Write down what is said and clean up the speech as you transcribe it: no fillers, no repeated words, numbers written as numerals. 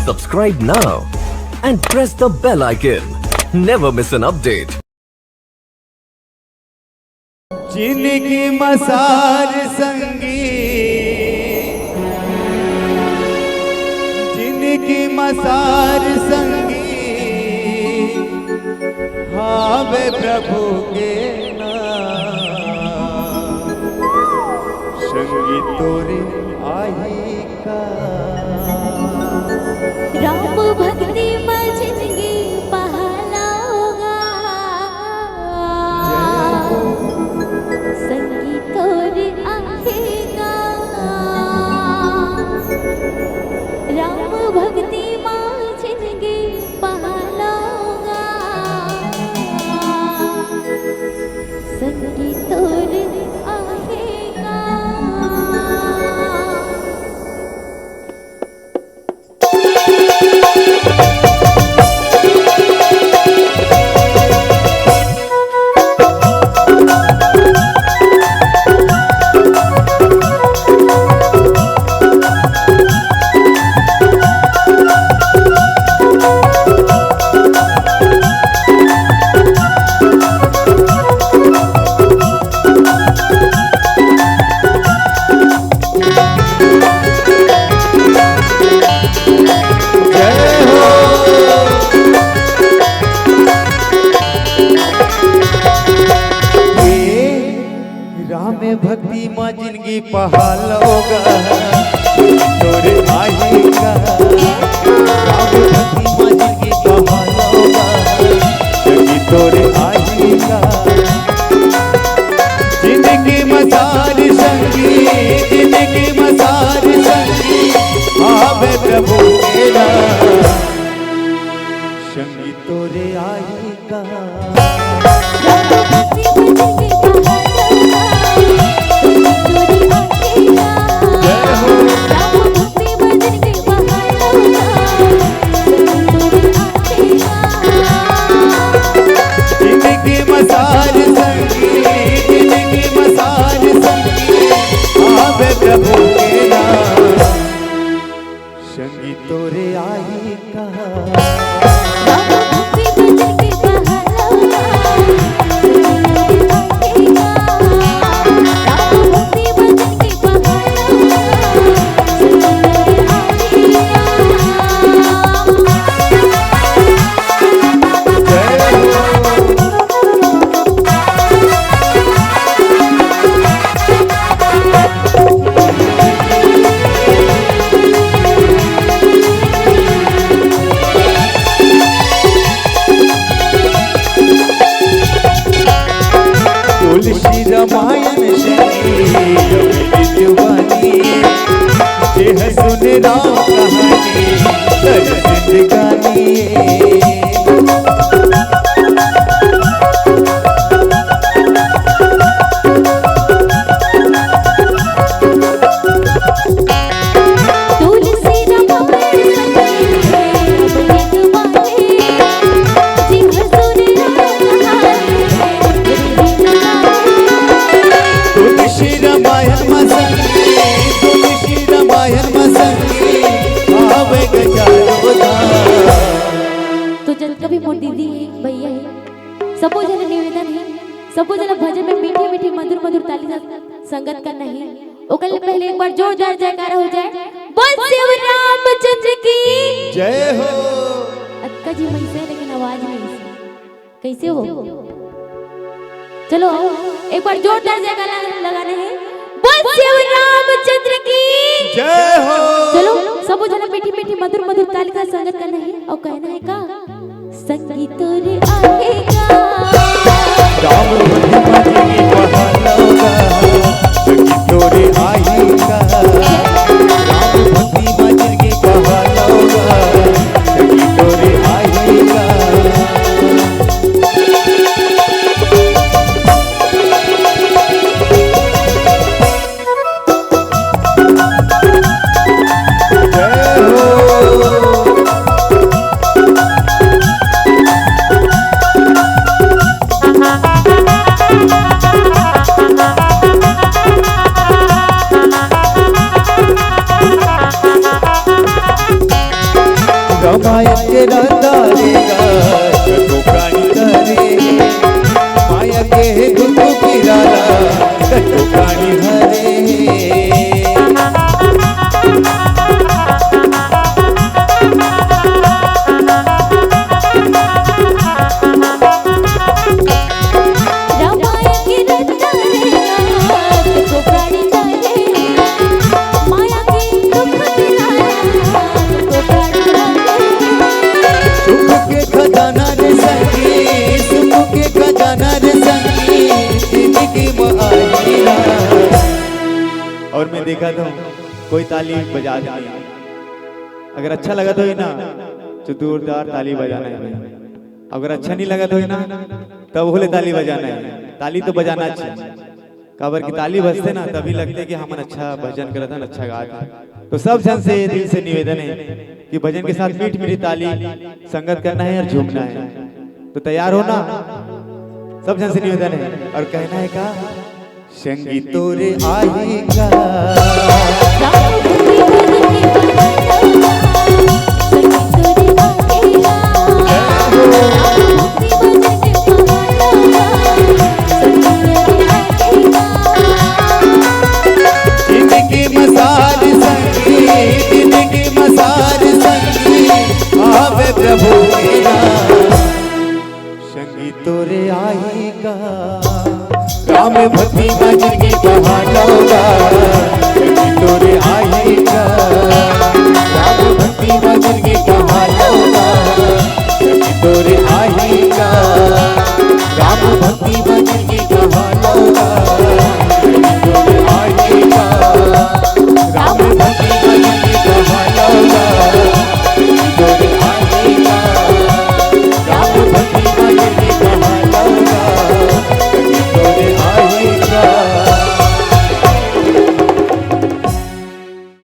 Subscribe now and press the bell icon. Never miss an update. जिनकी मसार संगी, जिनकी मसार संगी, हावे प्रभु के नाम, संगी तोरे आई का। राम भक्ति में जिंदगी पहला होगा, संगीत और आएगा। राम भक्ति में जिंदगी पहला होगा, संगीत और आएगा। भक्ति माँ जिंदगी पहाल होगा, तोरे आएगा। राम भक्ति माँ जिंदगी पहाल होगा, तोरे आएगा। जिंदगी मसार संगी, जिंदगी मसार संगी, आवे प्रभु तेरा, संगी तोरे आएगा। प्रभु तेरा, संगी तोरे आएगा। तुलसी रामायण संगी दीवानी, जेह सुन राम कहानी तर जिंदगानी। तो जल कभी मोर दीदी है, भैया है, सबो जन निवेदन है, सबो जन भजन में मीठी मीठी मधुर मधुर ताली से संगत करना है। ओकल पहले एक बार जोरदार जयकारा हो जाए, बोल शिव रामचंद्र की जय हो। अक्का जी वही से, लेकिन आवाज नहीं कैसे हो। चलो एक बार जोरदार जयकारा लगाना है, बोल शिव रामचंद्र की जय हो। चलो सबो जन मीठी मीठी मधुर मधुर ताली का संगत करना है और कहना है का, संगीत तोरे आएगा। राम भक्ति माँ जिंदगी पहाल होगा, संगीत तोरे आएगा। राम भक्ति माँ जिंदगी पहाल होगा, संगीत तोरे आएगा। जय हो। रमायण के रतारेगा कतो प्राणी करे माया के गुरु किराला कतो प्राणी हरे और मैं देखा था कोई ताली बजा नहीं, अगर अच्छा लगा तो ही ना तो जोरदार ताली बजाना है, अगर अच्छा नहीं लगा तो ही ना तब बोले ताली बजाना है। ताली तो बजाना चाहिए, काबर की ताली बजते ना तभी लगते कि हम अच्छा भजन करता है, अच्छा गा। तो सब जन से दिल से निवेदन है कि भजन के साथ मीठ मीठी ताली संगत करना है और झूमना है। तो तैयार हो ना, सब जन से निवेदन है और कहना है का संगीत तोरे आएगा।